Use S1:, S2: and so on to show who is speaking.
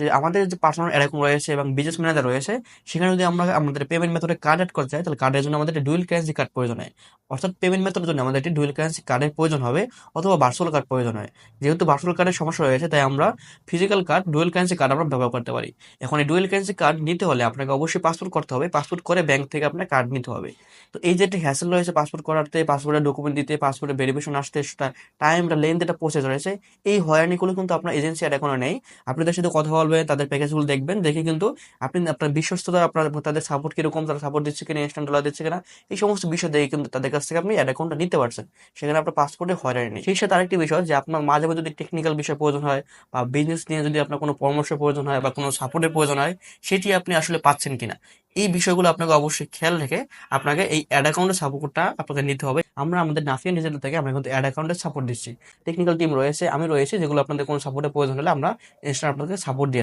S1: যে আমাদের যে পার্সোনাল অ্যাকাউন্ট রয়েছে এবং বিজনেস ম্যানেজার রয়েছে, সেখানে যদি আমরা আমাদের পেমেন্ট মেথডে কার্ড অ্যাড করতে চাই, তাহলে কার্ডের জন্য আমাদের একটা ডুয়েল কারেন্সি কার্ড প্রয়োজন হয়। অর্থাৎ পেমেন্ট মেথডের জন্য আমাদের একটি ডুয়েল কারেন্সি কার্ডের প্রয়োজন হবে, অথবা ভার্চুয়াল কার্ড প্রয়োজন হয়। যেহেতু ভার্চুয়াল কার্ডের সমস্যা রয়েছে, তাই আমরা physical card, dual currency card আমরা ব্যবহার করতে পারি। এখন এই ডুয়েল কারেন্সি কার্ড নিতে হলে আপনাকে অবশ্যই পাসপোর্ট করতে হবে, পাসপোর্ট করে ব্যাংক থেকে আপনার কার্ড নিতে হবে। তো এই যে একটা হ্যাসেল রয়েছে পাসপোর্ট করাতে, পাসপোর্টের ডকুমেন্ট দিতে, পাসপোর্টের ভেরিফিকেশন আসতে, টাইমটা লেন্থ, একটা প্রসেস রয়েছে, এই হয়রানিগুলো কিন্তু আপনার এজেন্সি আর এখনো নেই। আপনি তাদের সাথে কথা বলবেন, তাদের প্যাকেজগুলো দেখবেন, দেখে কিন্তু আপনি আপনার বিশ্বস্ততা, আপনার তাদের সাপোর্ট কিরকম, তারা সাপোর্ট দিচ্ছে কিনা, ইনস্ট্যান্ট ডলার দিচ্ছে কিনা, এই সমস্ত বিষয় দেখে কিন্তু তাদের কাছ থেকে আপনি অ্যাড অ্যাকাউন্টটা নিতে পারছেন। সেখানে আপনার পাসপোর্টে হয়রানি নেই। সেই সাথে আরেকটি বিষয়, যে আপনার মাঝে মাঝে যদি টেকনিক্যাল বিষয় প্রয়োজন হয়, বা বিজনেস নিয়ে যদি আপনার কোনো পরামর্শ প্রয়োজন হয়, বা কোনো সাপোর্টের প্রয়োজন হয়, সেটি আপনি আসলে পাচ্ছেন কিনা, এই বিষয়গুলো আপনাকে অবশ্যই খেয়াল রেখে আপনাকে এই অ্যাড অ্যাকাউন্টের সাপোর্টটা আপনাকে নিতে হবে। আমরা আমাদের নাফিয়া নিজের থেকে আমরা কিন্তু অ্যাড অ্যাকাউন্টের সাপোর্ট দিচ্ছি। টেকনিক্যাল টিম রয়েছে, আমি রয়েছে, যেগুলো আপনাদের কোনো সাপোর্টের প্রয়োজন হলে আমরা ইনস্ট্যান্ট আপনাদের সাপোর্ট দিয়ে